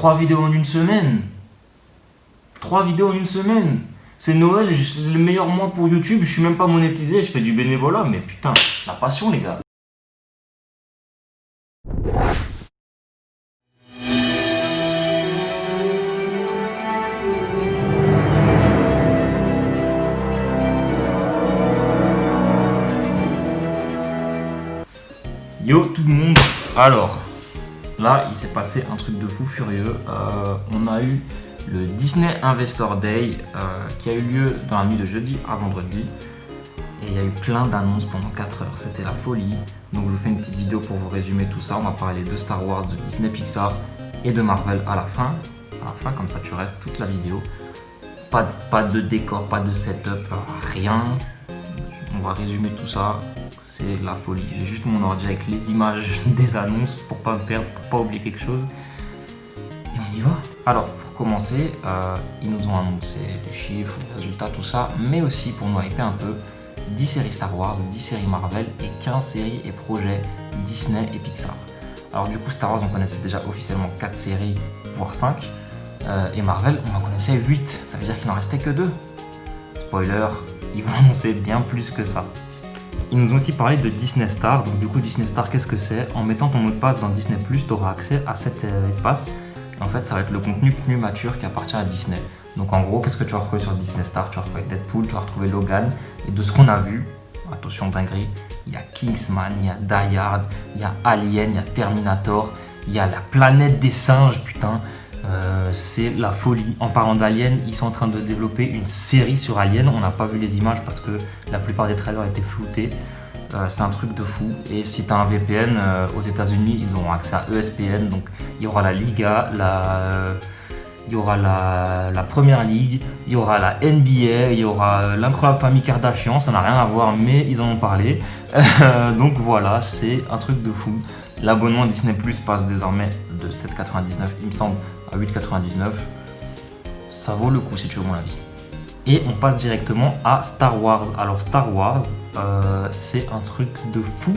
3 vidéos en une semaine. 3 vidéos en une semaine. C'est Noël, le meilleur mois pour YouTube, je suis même pas monétisé, je fais du bénévolat, mais putain, la passion les gars. Yo tout le monde, alors là il s'est passé un truc de fou furieux, on a eu le Disney Investor Day qui a eu lieu dans la nuit de jeudi à vendredi et il y a eu plein d'annonces pendant 4 heures, c'était la folie. Donc je vous fais une petite vidéo pour vous résumer tout ça, on va parler de Star Wars, de Disney Pixar et de Marvel à la fin, comme ça tu restes toute la vidéo. Pas de décor, pas de setup, rien, on va résumer tout ça. C'est la folie. J'ai juste mon ordi avec les images des annonces pour pas me perdre, pour pas oublier quelque chose. Et on y va. Alors pour commencer, ils nous ont annoncé les chiffres, les résultats, tout ça, mais aussi pour nous hyper un peu, 10 séries Star Wars, 10 séries Marvel et 15 séries et projets Disney et Pixar. Alors du coup Star Wars on connaissait déjà officiellement 4 séries, voire 5. Et Marvel on en connaissait 8, ça veut dire qu'il n'en restait que 2. Spoiler, ils vont annoncer bien plus que ça. Ils nous ont aussi parlé de Disney Star. Donc du coup Disney Star, qu'est-ce que c'est? En mettant ton mot de passe dans Disney+, tu auras accès à cet espace. Et en fait ça va être le contenu plus mature qui appartient à Disney. Donc en gros, qu'est-ce que tu vas retrouver sur Disney Star? Tu vas retrouver Deadpool, tu vas retrouver Logan. Et de ce qu'on a vu, attention dinguerie, il y a Kingsman, il y a Die Hard, il y a Alien, il y a Terminator, il y a la planète des singes, putain. C'est la folie. En parlant d'Alien, ils sont en train de développer une série sur Alien. On n'a pas vu les images parce que la plupart des trailers étaient floutés. C'est un truc de fou. Et si tu as un VPN, aux États-Unis, ils auront accès à ESPN. Donc il y aura la Liga, il y aura la Première Ligue, il y aura la NBA, il y aura l'incroyable famille Kardashian. Ça n'a rien à voir, mais ils en ont parlé. Donc voilà, c'est un truc de fou. L'abonnement Disney Plus passe désormais de 7,99 il me semble à 8,99. Ça vaut le coup si tu veux mon avis. Et on passe directement à Star Wars. Alors Star Wars, c'est un truc de fou.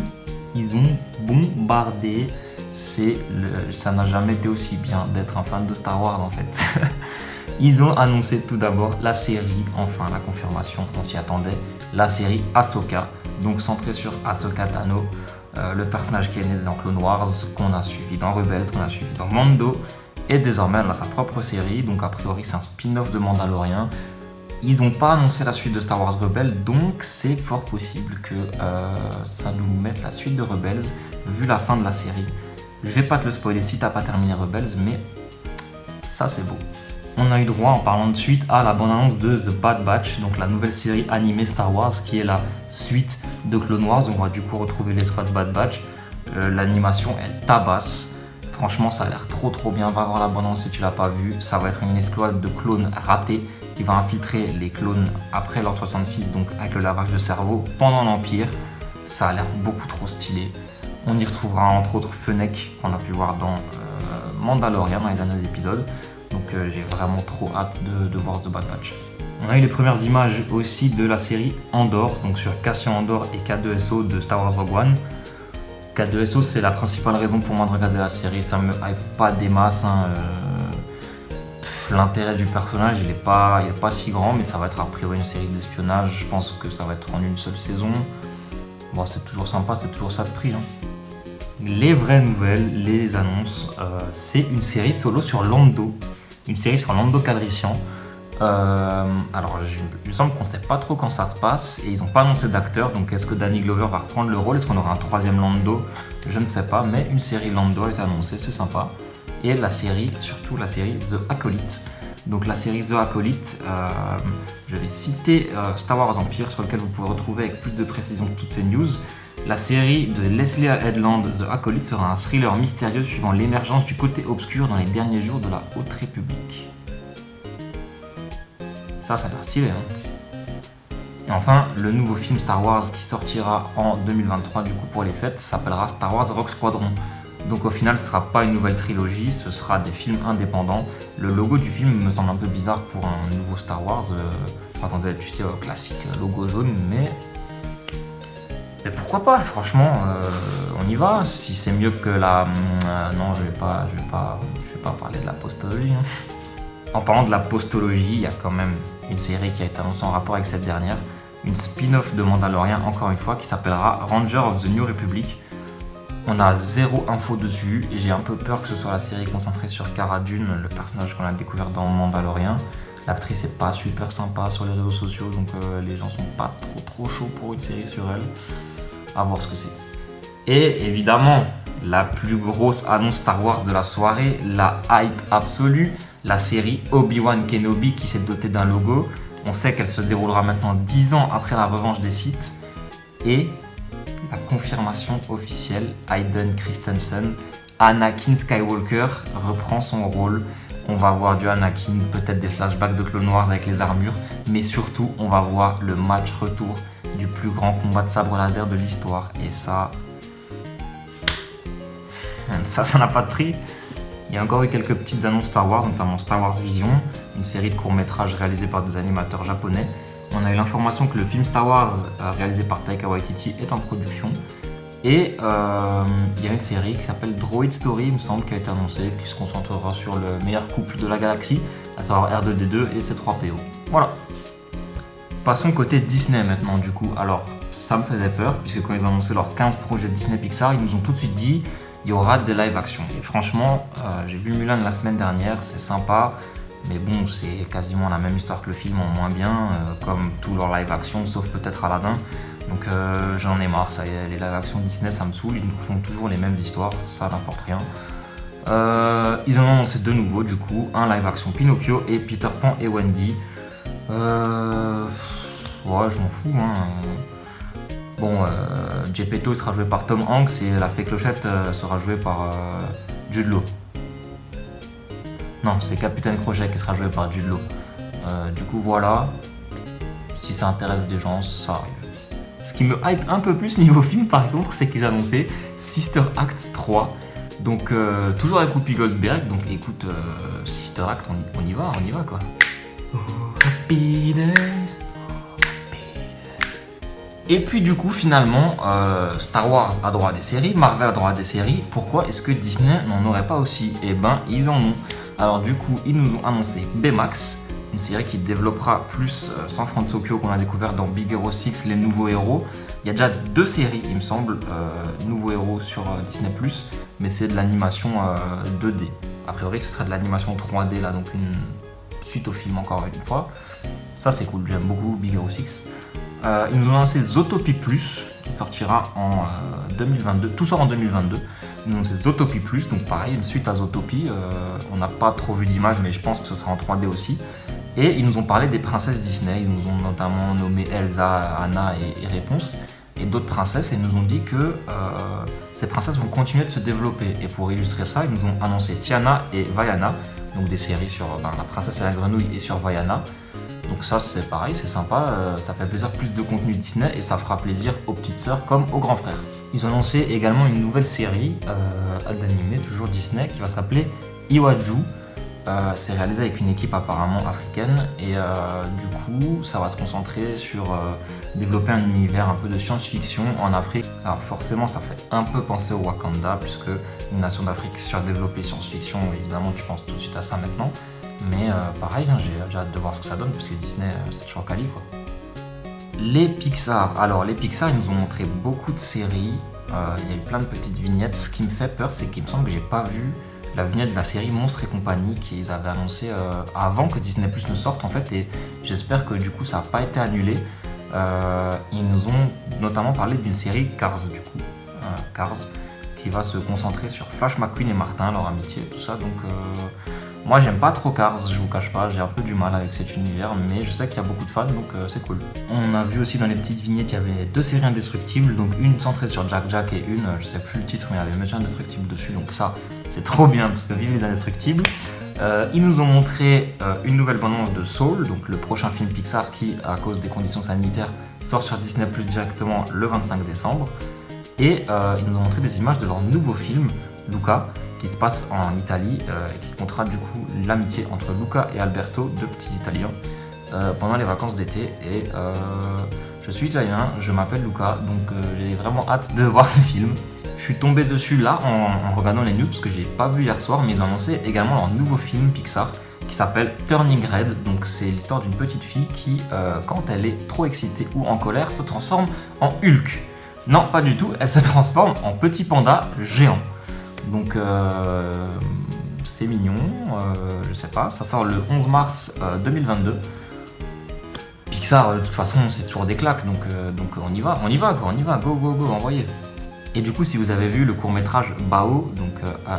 Ils ont bombardé. Ça n'a jamais été aussi bien d'être un fan de Star Wars en fait. Ils ont annoncé tout d'abord la série, enfin la confirmation, on s'y attendait, la série Ahsoka, donc centrée sur Ahsoka Tano. Le personnage qui est né dans Clone Wars, qu'on a suivi dans Rebels, qu'on a suivi dans Mando, et désormais elle a sa propre série, donc a priori c'est un spin-off de Mandalorian. Ils n'ont pas annoncé la suite de Star Wars Rebels, donc c'est fort possible que ça nous mette la suite de Rebels, vu la fin de la série. Je vais pas te le spoiler si t'as pas terminé Rebels, mais ça c'est beau. On a eu droit, en parlant de suite, à la bande-annonce de The Bad Batch, donc la nouvelle série animée Star Wars, qui est la suite de Clone Wars. On va du coup retrouver l'escouade Bad Batch. L'animation, elle tabasse. Franchement, ça a l'air trop bien. Va voir la bande-annonce si tu l'as pas vue. Ça va être une escouade de clones ratés qui va infiltrer les clones après l'Ordre 66, donc avec le lavage de cerveau, pendant l'Empire. Ça a l'air beaucoup trop stylé. On y retrouvera entre autres Fennec, qu'on a pu voir dans Mandalorian dans les derniers épisodes. Donc j'ai vraiment trop hâte de voir The Bad Batch. On a eu les premières images aussi de la série Andor, donc sur Cassian Andor et K2SO de Star Wars Rogue One. K2SO c'est la principale raison pour moi de regarder la série, ça me hype pas des masses. L'intérêt du personnage il est pas si grand, mais ça va être a priori une série d'espionnage, je pense que ça va être en une seule saison. Bon c'est toujours sympa, c'est toujours ça de prix. Les vraies nouvelles, les annonces, c'est une série solo sur Lando. Une série sur Lando Calrissian. Alors, il me semble qu'on ne sait pas trop quand ça se passe et ils n'ont pas annoncé d'acteur. Donc, est-ce que Danny Glover va reprendre le rôle? Est-ce qu'on aura un troisième Lando? Je ne sais pas, mais une série Lando a été annoncée, c'est sympa. Et la série, surtout la série The Acolyte. Donc, la série The Acolyte, je vais citer Star Wars Empire, sur lequel vous pouvez retrouver avec plus de précision toutes ces news. La série de Leslie Headland, The Acolyte, sera un thriller mystérieux suivant l'émergence du côté obscur dans les derniers jours de la Haute République. Ça a l'air stylé, hein. Et enfin, le nouveau film Star Wars qui sortira en 2023 du coup pour les fêtes s'appellera Star Wars Rogue Squadron. Donc au final, ce ne sera pas une nouvelle trilogie, ce sera des films indépendants. Le logo du film me semble un peu bizarre pour un nouveau Star Wars. Attendez, tu sais, classique, logo jaune, mais pourquoi pas, franchement, on y va. Si c'est mieux que la... non, je vais pas parler de la postologie. Hein. En parlant de la postologie, il y a quand même une série qui a été annoncée en rapport avec cette dernière. Une spin-off de Mandalorian, encore une fois, qui s'appellera Ranger of the New Republic. On a zéro info dessus et j'ai un peu peur que ce soit la série concentrée sur Cara Dune, le personnage qu'on a découvert dans Mandalorian. L'actrice est pas super sympa sur les réseaux sociaux, donc les gens sont pas trop chauds pour une série sur elle. À voir ce que c'est. Et évidemment, la plus grosse annonce Star Wars de la soirée, la hype absolue, la série Obi-Wan Kenobi qui s'est dotée d'un logo. On sait qu'elle se déroulera maintenant 10 ans après la revanche des Sith. Et la confirmation officielle, Hayden Christensen, Anakin Skywalker reprend son rôle. On va voir du Anakin, peut-être des flashbacks de Clone Wars avec les armures, mais surtout on va voir le match retour du plus grand combat de sabre laser de l'histoire. Et ça n'a pas de prix. Il y a encore eu quelques petites annonces Star Wars, notamment Star Wars Vision, une série de courts-métrages réalisés par des animateurs japonais. On a eu l'information que le film Star Wars réalisé par Taika Waititi est en production. Et il y a une série qui s'appelle Droid Story, il me semble, qui a été annoncée, qui se concentrera sur le meilleur couple de la galaxie, à savoir R2D2 et C3PO. Voilà. Passons côté Disney maintenant du coup. Alors, ça me faisait peur, puisque quand ils ont annoncé leurs 15 projets Disney Pixar, ils nous ont tout de suite dit il y aura des live action. Et franchement, j'ai vu Mulan la semaine dernière, c'est sympa, mais bon, c'est quasiment la même histoire que le film en moins bien, comme tous leurs live action, sauf peut-être Aladdin. Donc j'en ai marre, ça y est, les live action Disney ça me saoule, ils nous font toujours les mêmes histoires, ça n'importe rien. Ils en ont annoncé deux nouveaux du coup, un live action Pinocchio et Peter Pan et Wendy. Ouais, je m'en fous. Hein. Bon, Geppetto sera joué par Tom Hanks et la fée Clochette sera jouée par Jude Law. Non, c'est Capitaine Crochet qui sera joué par Jude Law. Du coup, voilà. Si ça intéresse des gens, ça arrive. Ce qui me hype un peu plus niveau film, par contre, c'est qu'ils annonçaient Sister Act 3. Donc, toujours avec Whoopi Goldberg. Donc, écoute, Sister Act, on y va quoi. Oh, happy days. Et puis du coup finalement Star Wars a droit à des séries, Marvel a droit à des séries, pourquoi est-ce que Disney n'en aurait pas aussi? Eh ben ils en ont. Alors du coup ils nous ont annoncé Baymax, une série qui développera plus San Francisco qu'on a découvert dans Big Hero 6, les nouveaux héros. Il y a déjà deux séries il me semble, nouveaux héros sur Disney+, mais c'est de l'animation 2D. A priori ce serait de l'animation 3D là, donc une suite au film encore une fois. Ça c'est cool, j'aime beaucoup Big Hero 6. Ils nous ont annoncé Zootopie Plus qui sortira en 2022, tout sort en 2022. Ils nous ont annoncé Zootopie Plus, donc pareil, une suite à Zootopie. On n'a pas trop vu d'image, mais je pense que ce sera en 3D aussi. Et ils nous ont parlé des princesses Disney, ils nous ont notamment nommé Elsa, Anna et Réponse, et d'autres princesses, et ils nous ont dit que ces princesses vont continuer de se développer. Et pour illustrer ça, ils nous ont annoncé Tiana et Vaiana, donc des séries sur la princesse et la grenouille et sur Vaiana. Donc ça c'est pareil, c'est sympa, ça fait plaisir, plus de contenu Disney et ça fera plaisir aux petites sœurs comme aux grands frères. Ils ont annoncé également une nouvelle série d'animé, toujours Disney, qui va s'appeler Iwaju. C'est réalisé avec une équipe apparemment africaine et du coup ça va se concentrer sur développer un univers un peu de science-fiction en Afrique. Alors forcément ça fait un peu penser au Wakanda puisque une nation d'Afrique surdéveloppée science-fiction, évidemment tu penses tout de suite à ça maintenant. Mais pareil, hein, j'ai hâte de voir ce que ça donne parce que Disney c'est toujours quali quoi. Les Pixar, alors les Pixar ils nous ont montré beaucoup de séries, il y a eu plein de petites vignettes. Ce qui me fait peur c'est qu'il me semble que j'ai pas vu la vignette de la série Monstres et compagnie qu'ils avaient annoncé avant que Disney Plus ne sorte en fait, et j'espère que du coup ça n'a pas été annulé. Ils nous ont notamment parlé d'une série Cars du coup, Cars, qui va se concentrer sur Flash McQueen et Martin, leur amitié et tout ça, donc moi j'aime pas trop Cars, je vous cache pas, j'ai un peu du mal avec cet univers, mais je sais qu'il y a beaucoup de fans donc c'est cool. On a vu aussi dans les petites vignettes, il y avait deux séries indestructibles, donc une centrée sur Jack Jack et une, je sais plus le titre, mais il y avait Monsieur Indestructible dessus, donc ça c'est trop bien parce que vive les indestructibles. Ils nous ont montré une nouvelle bande-annonce de Soul, donc le prochain film Pixar qui, à cause des conditions sanitaires, sort sur Disney Plus directement le 25 décembre. Et ils nous ont montré des images de leur nouveau film, Luca, qui se passe en Italie et qui comptera du coup l'amitié entre Luca et Alberto, deux petits Italiens, pendant les vacances d'été. Et je suis italien, je m'appelle Luca, donc j'ai vraiment hâte de voir ce film. Je suis tombé dessus là en regardant les news parce que je l'ai pas vu hier soir, mais ils ont annoncé également leur nouveau film Pixar qui s'appelle Turning Red. Donc c'est l'histoire d'une petite fille qui, quand elle est trop excitée ou en colère, se transforme en Hulk. Non, pas du tout, elle se transforme en petit panda géant. Donc c'est mignon, je sais pas, ça sort le 11 mars 2022. Pixar, de toute façon, c'est toujours des claques, donc on y va, go, envoyez. Et du coup, si vous avez vu le court-métrage Bao, donc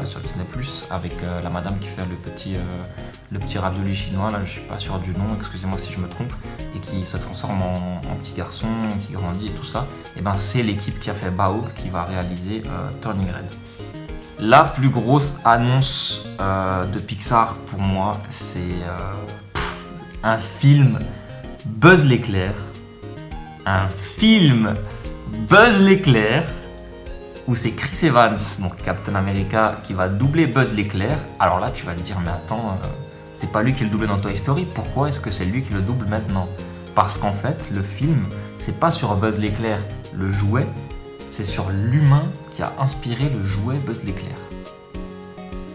sur Disney+, avec la madame qui fait le petit ravioli chinois, là je suis pas sûr du nom, excusez-moi si je me trompe, et qui se transforme en petit garçon, qui grandit et tout ça, et ben c'est l'équipe qui a fait Bao qui va réaliser Turning Red. La plus grosse annonce de Pixar pour moi, c'est un film Buzz l'éclair. Un film Buzz l'éclair où c'est Chris Evans, donc Captain America, qui va doubler Buzz l'éclair. Alors là, tu vas te dire, mais attends, c'est pas lui qui le doublait dans Toy Story, pourquoi est-ce que c'est lui qui le double maintenant? Parce qu'en fait, le film, c'est pas sur Buzz l'éclair, le jouet, c'est sur l'humain qui a inspiré le jouet Buzz l'éclair.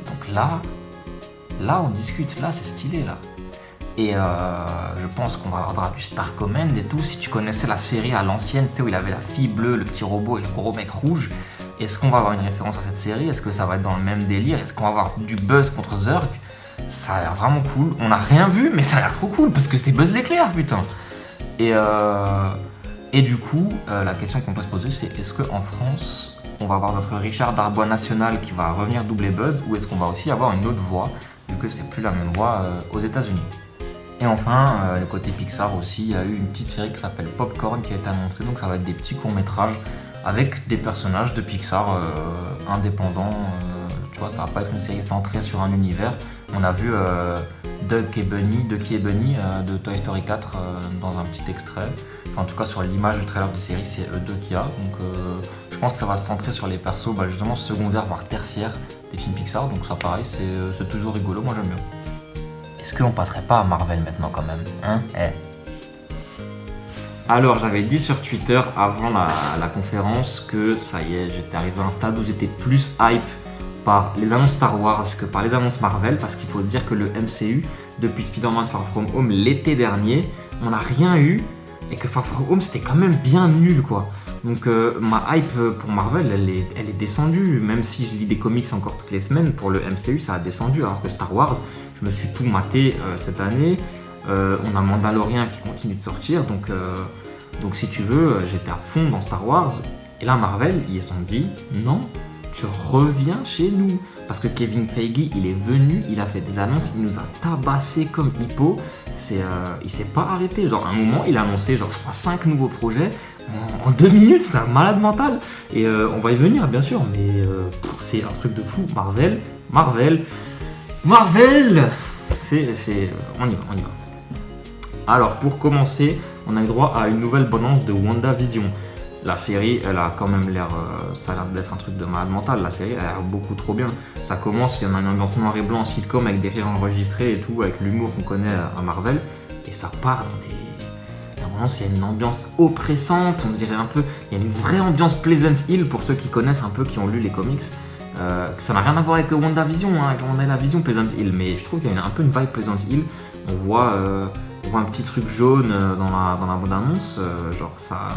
Donc là on discute, là c'est stylé là. Et je pense qu'on va avoir du Star Command et tout. Si tu connaissais la série à l'ancienne, tu sais où il avait la fille bleue, le petit robot et le gros mec rouge, est-ce qu'on va avoir une référence à cette série? Est-ce que ça va être dans le même délire? Est-ce qu'on va avoir du Buzz contre Zurg? Ça a l'air vraiment cool. On n'a rien vu, mais ça a l'air trop cool parce que c'est Buzz l'éclair, putain. Et du coup, la question qu'on peut se poser, c'est est-ce qu'en France, on va avoir notre Richard Darbois national qui va revenir doubler Buzz, ou est-ce qu'on va aussi avoir une autre voix, vu que c'est plus la même voix aux États-Unis? Et enfin, côté Pixar aussi, il y a eu une petite série qui s'appelle Popcorn qui a été annoncée, donc ça va être des petits courts-métrages avec des personnages de Pixar indépendants. Tu vois, ça va pas être une série centrée sur un univers. On a vu Ducky et Bunny de Toy Story 4 dans un petit extrait. Enfin, en tout cas, sur l'image du trailer de série, c'est eux deux qu'il y a. Donc, je pense que ça va se centrer sur les persos justement secondaires, voire tertiaires des films Pixar. Donc, ça, pareil, c'est toujours rigolo. Moi, j'aime bien. Est-ce qu'on passerait pas à Marvel maintenant, quand même, hein? Alors, j'avais dit sur Twitter avant la conférence que ça y est, j'étais arrivé à un stade où j'étais plus hype par les annonces Star Wars que par les annonces Marvel, parce qu'il faut se dire que le MCU, depuis Spider-Man Far From Home l'été dernier, on n'a rien eu, et que Far From Home c'était quand même bien nul, quoi. Donc ma hype pour Marvel, elle est descendue, même si je lis des comics encore toutes les semaines, pour le MCU ça a descendu, alors que Star Wars, je me suis tout maté cette année. On a Mandalorian qui continue de sortir, donc si tu veux, j'étais à fond dans Star Wars. Et là, Marvel, ils se sont dit, non, tu reviens chez nous. Parce que Kevin Feige, il est venu, il a fait des annonces, il nous a tabassé comme hippo. Il s'est pas arrêté. Genre, à un moment, il a annoncé, genre, je crois, 5 nouveaux projets. En 2 minutes, c'est un malade mental. Et on va y venir, bien sûr, mais c'est un truc de fou. Marvel, on y va. Alors, pour commencer, on a eu droit à une nouvelle bande-annonce de WandaVision. La série, elle a quand même l'air, ça a l'air d'être un truc de malade mental. La série, elle a l'air beaucoup trop bien. Ça commence, il y en a une ambiance noir et blanc en sitcom avec des rires enregistrés et tout, avec l'humour qu'on connaît à Marvel. Et ça part dans des... Il y a une ambiance oppressante, on dirait un peu... Il y a une vraie ambiance Pleasant Hill pour ceux qui connaissent un peu, qui ont lu les comics. Ça n'a rien à voir avec WandaVision, avec WandaVision Pleasant Hill, mais je trouve qu'il y a un peu une vibe Pleasant Hill. On voit un petit truc jaune dans la bande-annonce, genre ça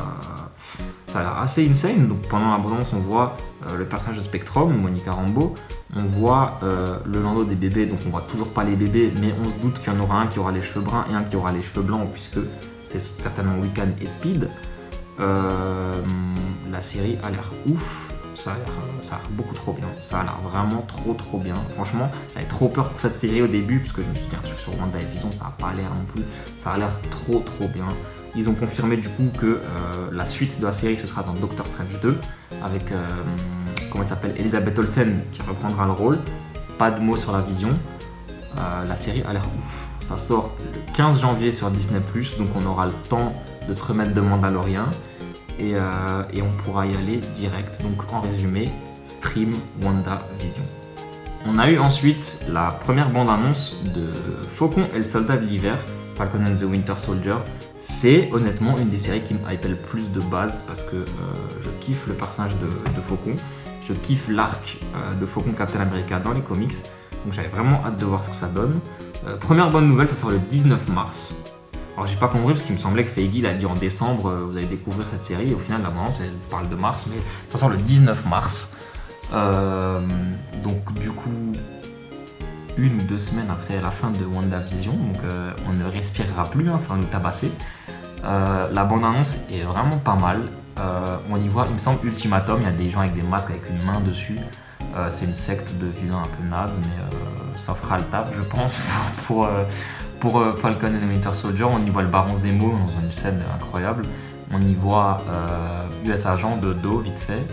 a l'air assez insane. Donc pendant la bande-annonce, on voit le personnage de Spectrum, Monica Rambeau, on voit le landau des bébés, donc on voit toujours pas les bébés, mais on se doute qu'il y en aura un qui aura les cheveux bruns et un qui aura les cheveux blancs, puisque c'est certainement Wiccan et Speed. La série a l'air ouf. Ça a l'air beaucoup trop bien, ça a l'air vraiment trop bien. Franchement, j'avais trop peur pour cette série au début, parce que je me suis dit un truc sur WandaVision, ça n'a pas l'air non plus, ça a l'air trop bien. Ils ont confirmé du coup que la suite de la série, ce sera dans Doctor Strange 2, avec, comment elle s'appelle, Elisabeth Olsen qui reprendra le rôle. Pas de mots sur la vision, la série a l'air ouf. Ça sort le 15 janvier sur Disney+, donc on aura le temps de se remettre de Mandalorian. Et on pourra y aller direct. Donc en résumé, stream WandaVision. On a eu ensuite la première bande-annonce de Faucon et le soldat de l'hiver, Falcon and the Winter Soldier. C'est honnêtement une des séries qui me hype le plus de base, parce que je kiffe le personnage de Faucon. Je kiffe l'arc de Faucon Captain America dans les comics. Donc j'avais vraiment hâte de voir ce que ça donne. Première bonne nouvelle, ça sort le 19 mars. Alors j'ai pas compris parce qu'il me semblait que Feige il a dit en décembre vous allez découvrir cette série. Et au final, la bande elle parle de mars, mais ça sort le 19 mars. Donc du coup, 1 ou 2 semaines après la fin de WandaVision, donc on ne respirera plus, hein, ça va nous tabasser. La bande-annonce est vraiment pas mal. On y voit, il me semble, Ultimatum, il y a des gens avec des masques avec une main dessus. C'est une secte de vilains un peu naze, mais ça fera le taf, je pense, pour Falcon and the Winter Soldier. On y voit le Baron Zemo dans une scène incroyable. On y voit US Agent de dos, vite fait.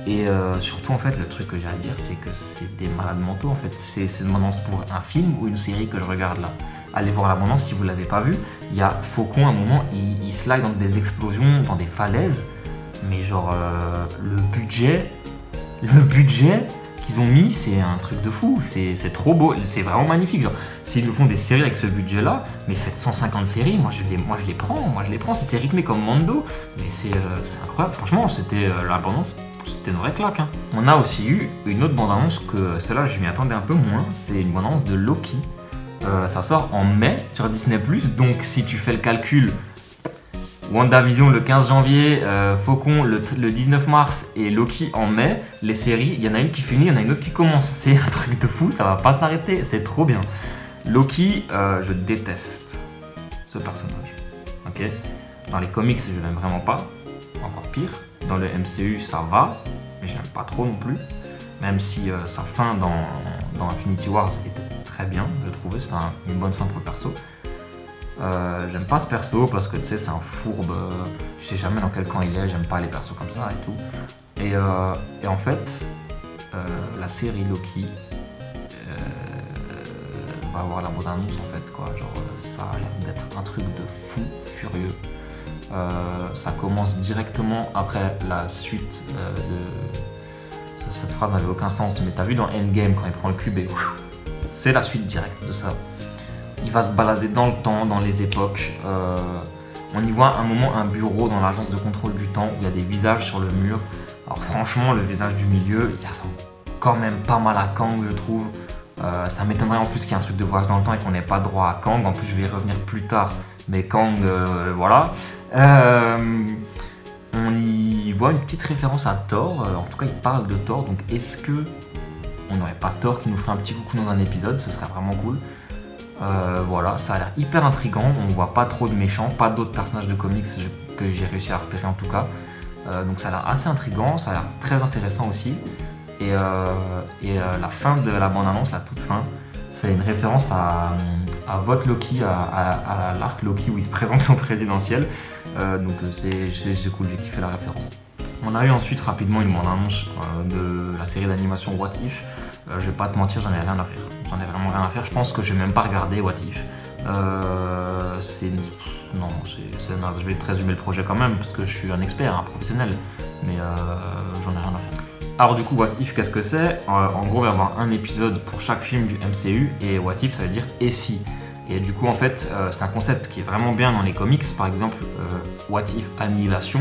Et surtout, en fait, le truc que j'ai à dire, c'est que c'est des malades mentaux, en fait. C'est une bande-annonce pour un film ou une série que je regarde là. Allez voir la bande-annonce si vous ne l'avez pas vu. Il y a Faucon, à un moment, il slide dans des explosions, dans des falaises. Mais genre, le budget qu'ils ont mis, c'est un truc de fou. C'est trop beau, c'est vraiment magnifique. Genre, s'ils nous font des séries avec ce budget-là, mais faites 150 séries, moi je les prends. Si c'est rythmé comme Mando, mais c'est incroyable. Franchement, c'était la bande-annonce. C'était une vraie claque. Hein. On a aussi eu une autre bande-annonce que celle-là, je m'y attendais un peu moins. C'est une bande-annonce de Loki. Ça sort en mai sur Disney+. Donc si tu fais le calcul, WandaVision le 15 janvier, Faucon le 19 mars et Loki en mai, les séries, il y en a une qui finit, il y en a une autre qui commence. C'est un truc de fou, ça va pas s'arrêter, c'est trop bien. Loki, je déteste ce personnage. Ok. Dans les comics, je l'aime vraiment pas. Encore pire. Dans le MCU, ça va, mais je l'aime pas trop non plus. Même si sa fin dans Infinity Wars était très bien, je trouvais. C'était une bonne fin pour le perso. J'aime pas ce perso parce que tu sais, c'est un fourbe. Je sais jamais dans quel camp il est, j'aime pas les persos comme ça et tout. Et en fait, la série Loki va avoir la bande-annonce en fait, quoi. Genre, ça a l'air d'être un truc de fou furieux. Ça commence directement après la suite de... Cette phrase n'avait aucun sens, mais t'as vu dans Endgame quand il prend le cube et c'est la suite directe de ça. Il va se balader dans le temps, dans les époques. On y voit à un moment un bureau dans l'agence de contrôle du temps où il y a des visages sur le mur. Alors franchement, le visage du milieu, il ressemble quand même pas mal à Kang, je trouve. Ça m'étonnerait en plus qu'il y ait un truc de voyage dans le temps et qu'on n'ait pas droit à Kang. En plus, je vais y revenir plus tard, mais Kang, voilà. On y voit une petite référence à Thor, en tout cas il parle de Thor, donc est-ce que on n'aurait pas Thor qui nous ferait un petit coucou dans un épisode, ce serait vraiment cool. Voilà, ça a l'air hyper intriguant, on voit pas trop de méchants, pas d'autres personnages de comics que j'ai réussi à repérer en tout cas, donc ça a l'air assez intriguant, ça a l'air très intéressant aussi, et la fin de la bande-annonce, la toute fin, c'est une référence à Vote Loki, à l'arc Loki où il se présentait au présidentiel. Donc c'est cool, j'ai kiffé la référence. On a eu ensuite rapidement une bande-annonce de la série d'animation What If. Je vais pas te mentir, j'en ai rien à faire. J'en ai vraiment rien à faire. Je pense que je vais même pas regarder What If. C'est naze. Je vais te résumer le projet quand même parce que je suis un expert, un professionnel. Mais j'en ai rien à faire. Alors du coup, What If, qu'est-ce que c'est ? En gros, il va y avoir un épisode pour chaque film du MCU et What If, ça veut dire et si. Et du coup, en fait, c'est un concept qui est vraiment bien dans les comics. Par exemple, What If Annihilation.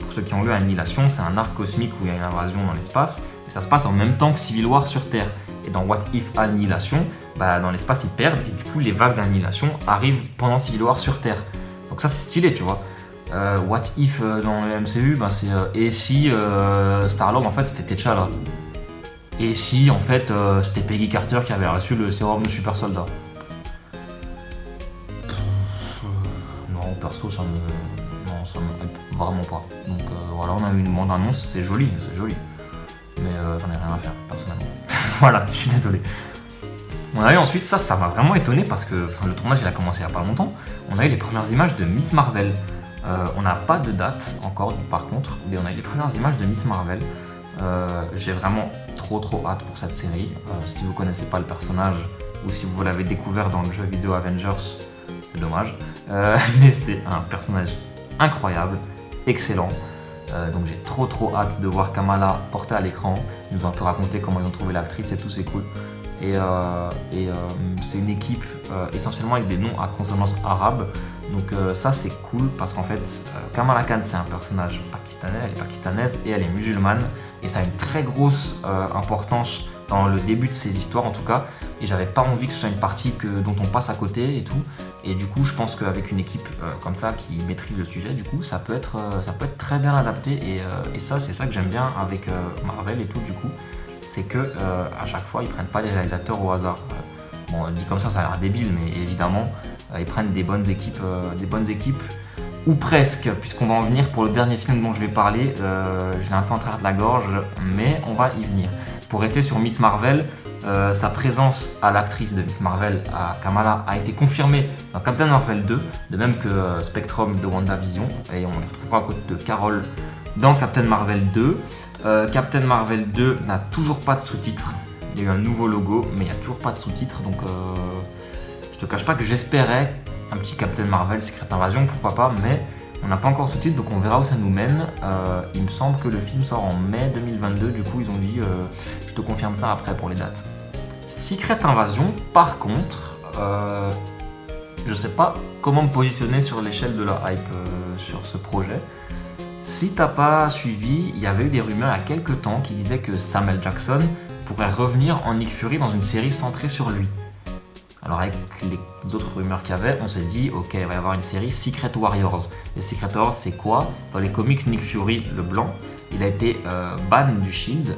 Pour ceux qui ont lu Annihilation, c'est un arc cosmique où il y a une invasion dans l'espace. Mais ça se passe en même temps que Civil War sur Terre. Et dans What If Annihilation, dans l'espace, ils perdent. Et du coup, les vagues d'annihilation arrivent pendant Civil War sur Terre. Donc ça, c'est stylé, tu vois. What If dans le MCU, c'est et si Star-Lord, en fait, c'était T'Challa. Et si, en fait, c'était Peggy Carter qui avait reçu le sérum de super soldat. Perso, ça me vraiment pas. Donc voilà, on a eu une bande-annonce, c'est joli. Mais j'en ai rien à faire, personnellement. Voilà, je suis désolé. On a eu ensuite, ça m'a vraiment étonné parce que le tournage il a commencé il y a pas longtemps. On a eu les premières images de Miss Marvel. On n'a pas de date encore, par contre, mais on a eu les premières images de Miss Marvel. J'ai vraiment trop hâte pour cette série. Si vous connaissez pas le personnage ou si vous l'avez découvert dans le jeu vidéo Avengers, c'est dommage. Mais c'est un personnage incroyable, excellent. Donc j'ai trop hâte de voir Kamala portée à l'écran. Ils nous ont un peu raconté comment ils ont trouvé l'actrice et tout, c'est cool. Et c'est une équipe essentiellement avec des noms à consonance arabe. Donc ça c'est cool parce qu'en fait Kamala Khan c'est un personnage pakistanais, elle est pakistanaise et elle est musulmane. et ça a une très grosse importance dans le début de ces histoires en tout cas, et j'avais pas envie que ce soit une partie dont on passe à côté et tout, et du coup je pense qu'avec une équipe comme ça qui maîtrise le sujet, du coup ça peut être très bien adapté, et ça c'est ça que j'aime bien avec Marvel et tout, du coup c'est que à chaque fois ils prennent pas des réalisateurs au hasard. Bon, dit comme ça a l'air débile, mais évidemment ils prennent des bonnes équipes, ou presque, puisqu'on va en venir pour le dernier film dont je vais parler. Je l'ai un peu en travers de la gorge, mais on va y venir. Pour rester sur Miss Marvel, sa présence à l'actrice de Miss Marvel, à Kamala, a été confirmée dans Captain Marvel 2, de même que Spectrum de WandaVision, et on les retrouvera à côté de Carol dans Captain Marvel 2. Captain Marvel 2 n'a toujours pas de sous-titres. Il y a eu un nouveau logo, mais il n'y a toujours pas de sous-titres, donc je te cache pas que j'espérais un petit Captain Marvel Secret Invasion, pourquoi pas, mais on n'a pas encore de sous-titres, donc on verra où ça nous mène. Il me semble que le film sort en mai 2022, du coup ils ont dit, je te confirme ça après pour les dates. Secret Invasion, par contre, je sais pas comment me positionner sur l'échelle de la hype sur ce projet. Si t'as pas suivi, il y avait eu des rumeurs il y a quelques temps qui disaient que Samuel Jackson pourrait revenir en Nick Fury dans une série centrée sur lui. Alors avec les autres rumeurs qu'il y avait, on s'est dit ok, il va y avoir une série Secret Warriors. Les Secret Warriors c'est quoi? Dans les comics, Nick Fury, le blanc, il a été ban du Shield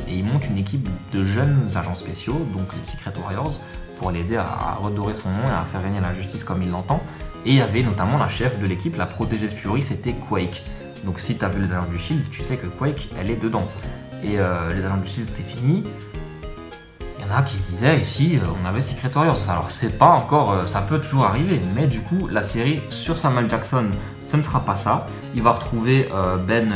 et il monte une équipe de jeunes agents spéciaux, donc les Secret Warriors, pour l'aider à redorer son nom et à faire régner la justice comme il l'entend. Et il y avait notamment la chef de l'équipe, la protégée de Fury, c'était Quake. Donc si tu as vu les agents du Shield, tu sais que Quake, elle est dedans. Et les agents du Shield, c'est fini. Il y en a qui se disaient ici, on avait Secret Warriors. Alors c'est pas encore, ça peut toujours arriver, mais du coup la série sur Samuel Jackson, ce ne sera pas ça. Il va retrouver Ben,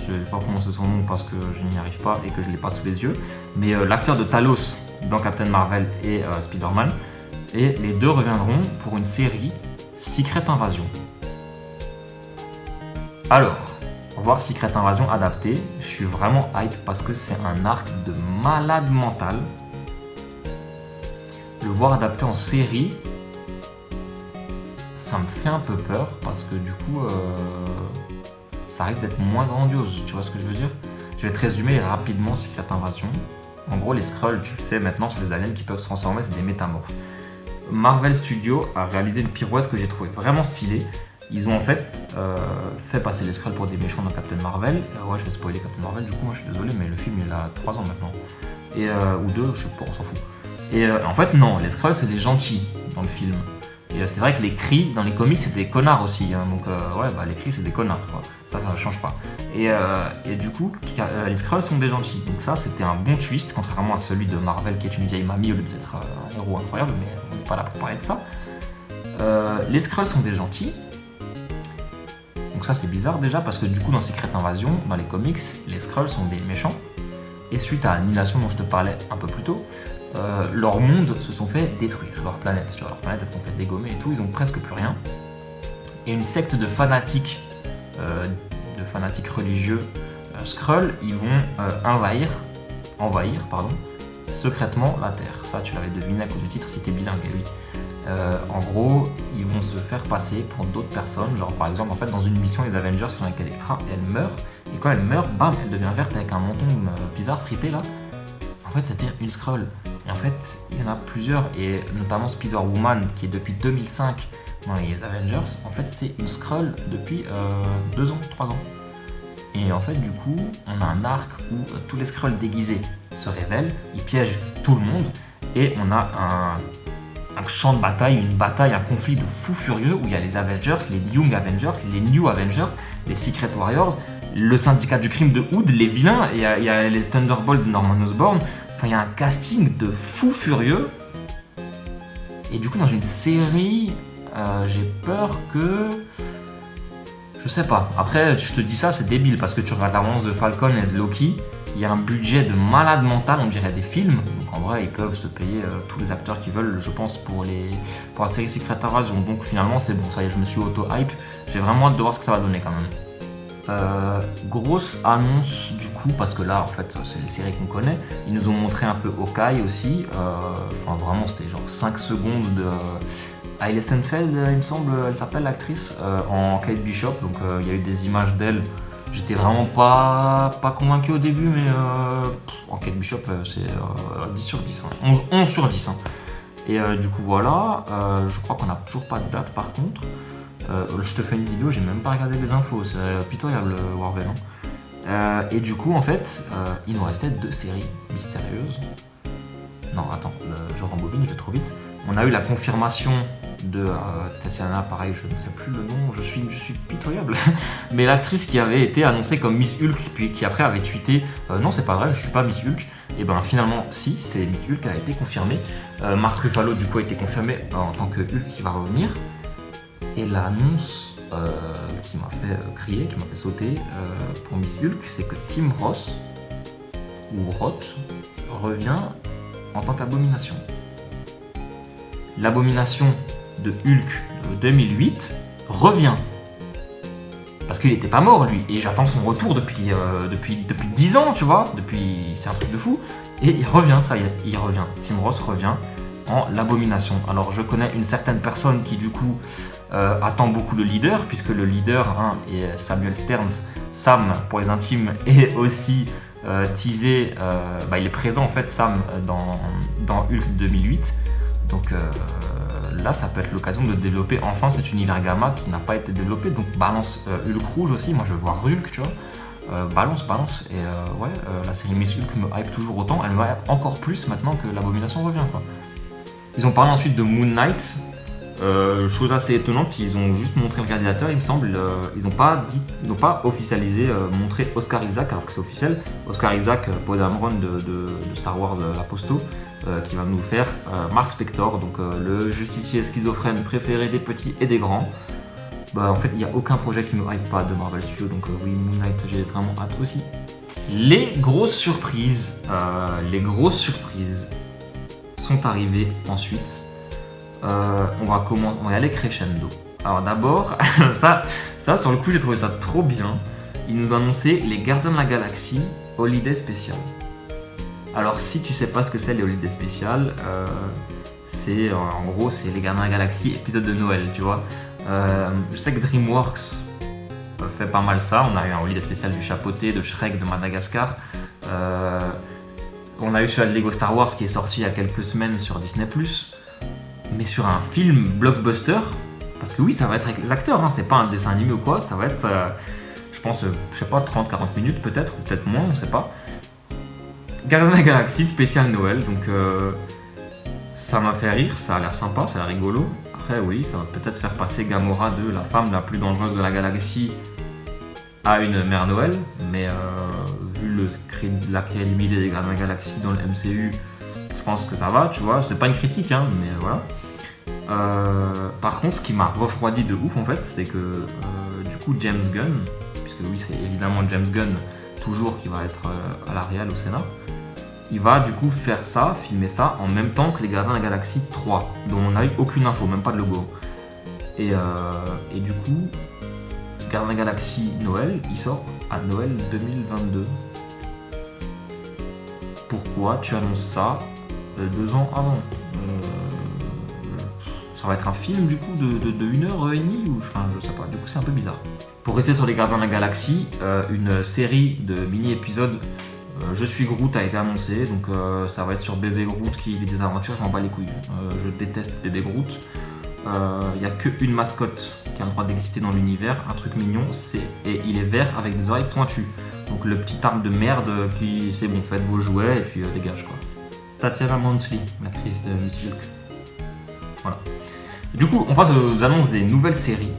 je ne vais pas prononcer son nom parce que je n'y arrive pas et que je ne l'ai pas sous les yeux, mais l'acteur de Talos dans Captain Marvel et Spider-Man. Et les deux reviendront pour une série Secret Invasion. Alors, voir Secret Invasion adapté, je suis vraiment hype parce que c'est un arc de malade mental. Le voir adapté en série, ça me fait un peu peur parce que du coup, ça risque d'être moins grandiose, tu vois ce que je veux dire? Je vais te résumer rapidement Secret Invasion. En gros, les Skrulls, tu le sais maintenant, c'est des aliens qui peuvent se transformer, c'est des métamorphes. Marvel Studios a réalisé une pirouette que j'ai trouvée vraiment stylée. Ils ont en fait fait passer les Skrulls pour des méchants dans Captain Marvel. Ouais, je vais spoiler Captain Marvel, du coup, moi je suis désolé, mais le film il a 3 ans maintenant. Ou 2, je sais pas, on s'en fout. Et en fait, non, les Skrulls c'est des gentils dans le film. Et c'est vrai que les Kree dans les comics c'est des connards aussi. Hein, donc ouais, bah, les Kree c'est des connards, quoi. Ça change pas. Et du coup, les Skrulls sont des gentils. Donc ça, c'était un bon twist, contrairement à celui de Marvel qui est une vieille mamie au lieu d'être un héros incroyable, mais on n'est pas là pour parler de ça. Les Skrulls sont des gentils. Donc ça c'est bizarre déjà parce que du coup dans Secret Invasion, dans les comics, les Skrulls sont des méchants. Et suite à l'annihilation dont je te parlais un peu plus tôt, leur monde se sont fait détruire, leur planète, tu vois, leur planète elles se sont fait dégommer et tout, ils ont presque plus rien. Et une secte de fanatiques religieux Skrulls, ils vont envahir secrètement la Terre. Ça tu l'avais deviné à cause du titre si t'es bilingue, oui. En gros, ils vont se faire passer pour d'autres personnes. Genre, par exemple, en fait, dans une mission, les Avengers sont avec Elektra et elle meurt. Et quand elle meurt, bam, elle devient verte avec un menton bizarre, fripé là. En fait, c'était une Skrull. Et en fait, il y en a plusieurs, et notamment Spider-Woman, qui est depuis 2005 dans les Avengers. En fait, c'est une Skrull depuis 2 ans, 3 ans. Et en fait, du coup, on a un arc où tous les Skrulls déguisés se révèlent, ils piègent tout le monde, et on a un champ de bataille, un conflit de fous furieux où il y a les Avengers, les Young Avengers, les New Avengers, les Secret Warriors, le syndicat du crime de Hood, les vilains, et il y a les Thunderbolts de Norman Osborn. Enfin, il y a un casting de fous furieux. Et du coup, dans une série, j'ai peur que... Je sais pas. Après, je te dis ça, c'est débile parce que tu regardes la romance de Falcon et de Loki. Il y a un budget de malade mental, on dirait des films. Donc en vrai, ils peuvent se payer tous les acteurs qu'ils veulent, je pense, pour la série Secret Invasion. Donc finalement, c'est bon, ça y est, je me suis auto-hype. J'ai vraiment hâte de voir ce que ça va donner quand même. Grosse annonce du coup, parce que là, en fait, c'est les séries qu'on connaît. Ils nous ont montré un peu Hawkeye aussi. Enfin, vraiment, c'était genre 5 secondes de... Hailey Steinfeld, il me semble, elle s'appelle l'actrice, en Kate Bishop. Donc il y a eu des images d'elle J'étais vraiment pas convaincu au début, mais en Kate Bishop, c'est 10 sur 10, hein. 11 sur 10. Hein. Et du coup, voilà, je crois qu'on n'a toujours pas de date par contre. Je te fais une vidéo, j'ai même pas regardé les infos, c'est pitoyable, Warvel. Hein. Et du coup, en fait, il nous restait 2 séries mystérieuses. Non, attends, je rembobine, je vais trop vite. On a eu la confirmation de Tatiana, pareil, je ne sais plus le nom, je suis pitoyable. Mais l'actrice qui avait été annoncée comme Miss Hulk, puis qui après avait tweeté non, c'est pas vrai, je suis pas Miss Hulk. Et ben finalement, si, c'est Miss Hulk, elle a été confirmée. Mark Ruffalo, du coup, a été confirmé en tant que Hulk qui va revenir. Et l'annonce qui m'a fait crier, qui m'a fait sauter pour Miss Hulk, c'est que Tim Roth, ou Roth, revient en tant qu'Abomination. L'Abomination de Hulk de 2008 revient. Parce qu'il n'était pas mort, lui. Et j'attends son retour depuis 10 ans, tu vois. C'est un truc de fou. Et il revient, ça y est, il revient. Tim Roth revient en l'Abomination. Alors, je connais une certaine personne qui, du coup, attend beaucoup le leader, puisque le leader est Samuel Sterns, Sam pour les intimes, et aussi teasé, il est présent en fait, Sam, dans Hulk 2008. Donc là, ça peut être l'occasion de développer enfin cet univers Gamma qui n'a pas été développé. Donc balance Hulk rouge aussi, moi je veux voir Hulk, tu vois. Balance. Et la série Miss Hulk me hype toujours autant, elle me hype encore plus maintenant que l'Abomination revient, quoi. Ils ont parlé ensuite de Moon Knight. Chose assez étonnante, ils ont juste montré le réalisateur, il me semble. Ils n'ont pas officialisé, montré Oscar Isaac, alors que c'est officiel. Oscar Isaac, Poe Dameron de Star Wars l'Aposto, qui va nous faire Mark Spector, donc le justicier schizophrène préféré des petits et des grands. En fait, il n'y a aucun projet qui me hype pas de Marvel Studios, donc oui, Moon Knight, j'ai vraiment hâte aussi. Les grosses surprises sont arrivées ensuite. On va y aller crescendo. Alors d'abord, ça sur le coup j'ai trouvé ça trop bien. Ils nous ont annoncé les Gardiens de la Galaxie Holiday Special. Alors si tu sais pas ce que c'est les Holiday Special, c'est en gros c'est les Gardiens de la Galaxie épisode de Noël, tu vois. Je sais que DreamWorks fait pas mal ça. On a eu un Holiday Special du Chapeauté, de Shrek, de Madagascar. On a eu celui de Lego Star Wars qui est sorti il y a quelques semaines sur Disney+. Mais sur un film blockbuster, parce que oui, ça va être avec les acteurs, hein, c'est pas un dessin animé ou quoi, ça va être, je pense, 30-40 minutes peut-être, ou peut-être moins, on sait pas. Gardiens de la Galaxie spécial Noël, donc ça m'a fait rire, ça a l'air sympa, ça a l'air rigolo. Après, oui, ça va peut-être faire passer Gamora de la femme la plus dangereuse de la galaxie à une mère Noël, mais vu la crédibilité des Gardiens de la Galaxie dans le MCU, je pense que ça va, tu vois, c'est pas une critique, hein, mais voilà. Par contre, ce qui m'a refroidi de ouf en fait, c'est que du coup James Gunn, puisque oui c'est évidemment James Gunn toujours qui va être à la réal au Sénat, il va du coup faire ça, filmer ça en même temps que les Gardiens de la Galaxie 3, dont on n'a eu aucune info, même pas de logo. Et du coup, Gardiens de la Galaxie Noël, il sort à Noël 2022. Pourquoi tu annonces ça 2 ans avant? Ça va être un film du coup de 1h30 ou je sais pas, du coup c'est un peu bizarre. Pour rester sur les Gardiens de la Galaxie, une série de mini-épisodes Je suis Groot a été annoncée, donc ça va être sur Bébé Groot qui vit des aventures, je m'en bats les couilles. Je déteste Bébé Groot. Il n'y a qu'une mascotte qui a le droit d'exister dans l'univers, un truc mignon, et il est vert avec des oreilles pointues. Donc le petit arbre de merde qui c'est bon, faites vos jouets et puis dégage quoi. Tatiana Maslany, l'actrice de Miss Hulk. Voilà. Du coup, on passe aux annonces des nouvelles séries.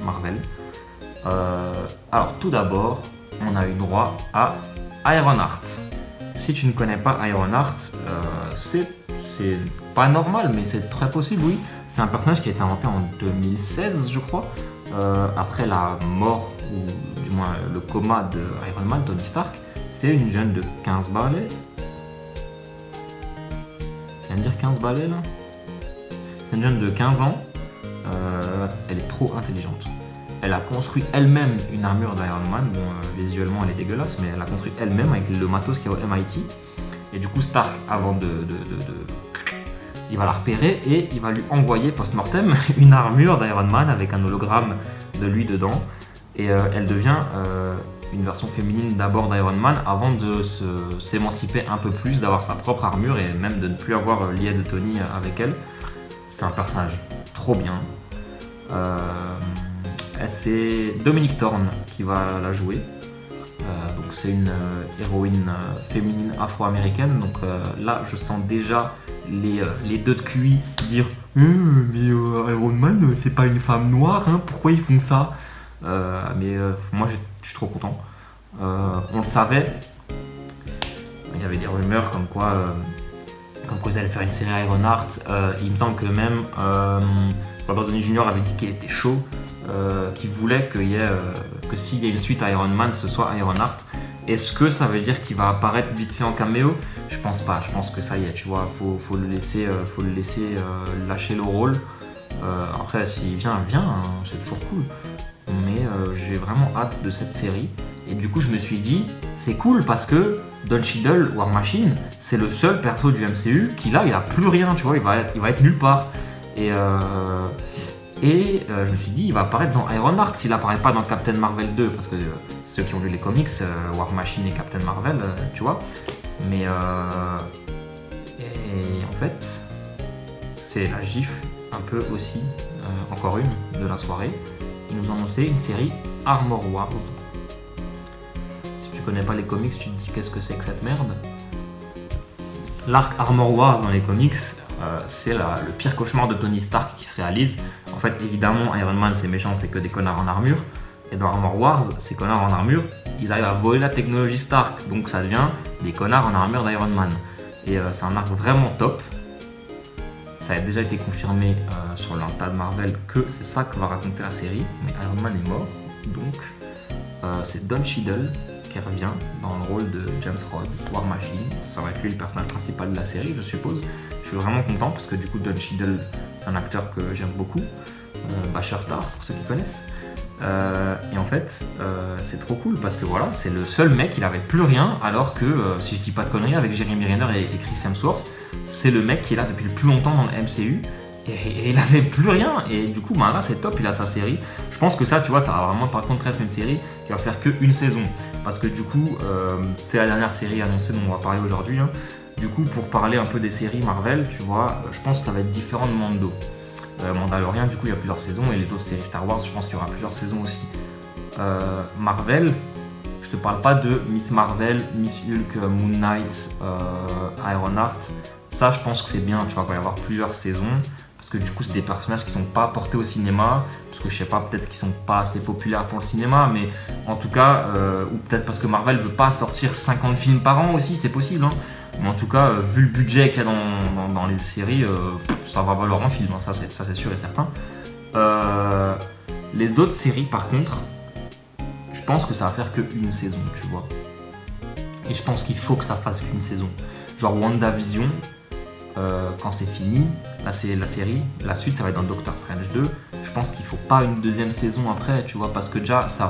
Marvel. Alors, tout d'abord, on a eu droit à Ironheart. Si tu ne connais pas Ironheart, c'est pas normal, mais c'est très possible, oui. C'est un personnage qui a été inventé en 2016, je crois, après la mort, ou du moins le coma de Iron Man, Tony Stark. C'est une jeune de 15 balais. Je viens de dire 15 balais là. C'est une jeune de 15 ans. Elle est trop intelligente. Elle a construit elle-même une armure d'Iron Man. Bon, visuellement elle est dégueulasse, mais elle a construit elle-même avec le matos qu'il y a au MIT. Et du coup, Stark, avant il va la repérer et il va lui envoyer post-mortem une armure d'Iron Man avec un hologramme de lui dedans. et elle devient une version féminine d'abord d'Iron Man avant de s'émanciper un peu plus, d'avoir sa propre armure et même de ne plus avoir l'IA de Tony avec elle. C'est un personnage trop bien. C'est Dominique Thorne qui va la jouer. Donc c'est une héroïne féminine afro-américaine. Donc là, je sens déjà les deux de QI dire mais Iron Man, c'est pas une femme noire, hein, pourquoi ils font ça moi, je suis trop content. On le savait. Il y avait des rumeurs comme quoi ils allaient faire une série Ironheart. Il me semble que même Robert Downey Jr. avait dit qu'il était chaud, qu'il voulait que s'il y a une suite à Iron Man, ce soit Ironheart. Est-ce que ça veut dire qu'il va apparaître vite fait en caméo ? Je pense pas. Je pense que ça y est, tu vois, faut le laisser lâcher le rôle. Après, s'il vient, hein, c'est toujours cool. Mais j'ai vraiment hâte de cette série. Et du coup, je me suis dit, c'est cool parce que Don Cheadle, War Machine, c'est le seul perso du MCU qui là, il a plus rien, tu vois, il va être nulle part. Et je me suis dit, il va apparaître dans Ironheart s'il apparaît pas dans Captain Marvel 2, parce que ceux qui ont lu les comics, War Machine et Captain Marvel, tu vois. Mais et en fait, c'est la gifle un peu aussi, encore une de la soirée. Ils nous ont annoncé une série Armor Wars. Si tu connais pas les comics, tu te dis qu'est-ce que c'est que cette merde. L'arc Armor Wars dans les comics, c'est le pire cauchemar de Tony Stark qui se réalise. En fait, évidemment, Iron Man, c'est méchant, c'est que des connards en armure. Et dans Armor Wars, ces connards en armure, ils arrivent à voler la technologie Stark. Donc ça devient des connards en armure d'Iron Man. Et c'est un arc vraiment top. Ça a déjà été confirmé sur l'Insta de Marvel que c'est ça que va raconter la série. Mais Iron Man est mort. Donc c'est Don Cheadle qui revient dans le rôle de James Rhodes, War Machine. Ça va être lui le personnage principal de la série, je suppose. Je suis vraiment content parce que du coup Don Cheadle, c'est un acteur que j'aime beaucoup. Bashir Tarr, pour ceux qui connaissent. Et en fait, c'est trop cool parce que voilà, c'est le seul mec, il avait plus rien, alors que, si je dis pas de conneries, avec Jeremy Renner et Chris Hemsworth, c'est le mec qui est là depuis le plus longtemps dans le MCU. Et il avait plus rien, et du coup là c'est top, il a sa série. Je pense que ça, tu vois, ça va vraiment par contre être une série qui va faire qu'une saison, parce que du coup c'est la dernière série annoncée dont on va parler aujourd'hui, hein. Du coup, pour parler un peu des séries Marvel, tu vois, je pense que ça va être différent de Mando. Mandalorian, du coup il y a plusieurs saisons, et les autres séries Star Wars, je pense qu'il y aura plusieurs saisons aussi. Marvel, je te parle pas de Miss Marvel, Miss Hulk, Moon Knight, Ironheart. Ça, je pense que c'est bien, tu vois, il va y avoir plusieurs saisons. Parce que du coup, c'est des personnages qui sont pas portés au cinéma. Parce que je sais pas, peut-être qu'ils sont pas assez populaires pour le cinéma. Mais en tout cas, ou peut-être parce que Marvel veut pas sortir 50 films par an aussi, c'est possible. Hein. Mais en tout cas, vu le budget qu'il y a dans les séries, ça va valoir un film. Hein, ça, c'est sûr et certain. Les autres séries, par contre, je pense que ça va faire qu'une saison, tu vois. Et je pense qu'il faut que ça fasse qu'une saison. Genre WandaVision, quand c'est fini, là c'est la série, la suite ça va être dans Doctor Strange 2. Je pense qu'il faut pas une deuxième saison après, tu vois, parce que déjà ça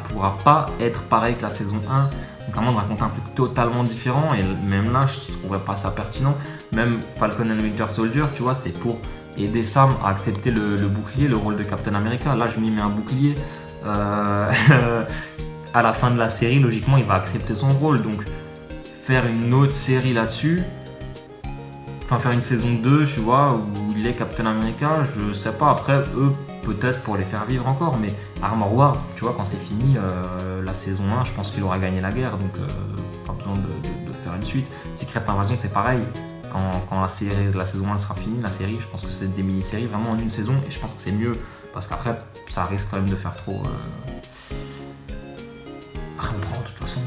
pourra pas être pareil que la saison 1. Donc à moins de raconter un truc totalement différent, et même là je trouverais pas ça pertinent. Même Falcon and Winter Soldier, tu vois, c'est pour aider Sam à accepter le bouclier, le rôle de Captain America. Là je m'y mets un bouclier. À la fin de la série, logiquement il va accepter son rôle, donc faire une autre série là-dessus, enfin faire une saison 2, tu vois, où il est Captain America, je sais pas, après eux peut-être pour les faire vivre encore, mais Armor Wars, tu vois, quand c'est fini, la saison 1, je pense qu'il aura gagné la guerre, donc pas besoin de faire une suite. Secret Invasion c'est pareil, quand la saison 1 sera finie, la série, je pense que c'est des mini-séries vraiment en une saison, et je pense que c'est mieux, parce qu'après ça risque quand même de faire trop... on prend de toute façon,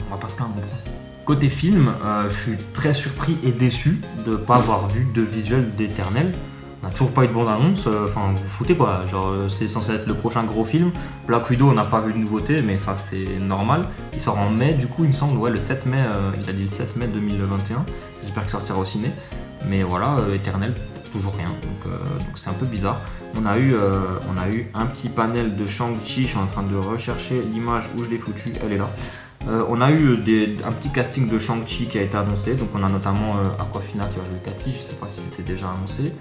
on va pas se plaindre, on prend. Côté film, je suis très surpris et déçu de ne pas avoir vu de visuel d'Éternel. On n'a toujours pas eu de bande-annonce, enfin vous vous foutez quoi, genre c'est censé être le prochain gros film. Black Widow, on n'a pas vu de nouveauté, mais ça c'est normal. Il sort en mai du coup, il me semble, ouais le 7 mai, il a dit le 7 mai 2021. J'espère qu'il sortira au ciné. Mais voilà, Éternel, toujours rien, donc c'est un peu bizarre. On a eu un petit panel de Shang-Chi, je suis en train de rechercher l'image où je l'ai foutue, elle est là. On a eu un petit casting de Shang-Chi qui a été annoncé, donc on a notamment Awkwafina qui va jouer Cathy, je sais pas si c'était déjà annoncé.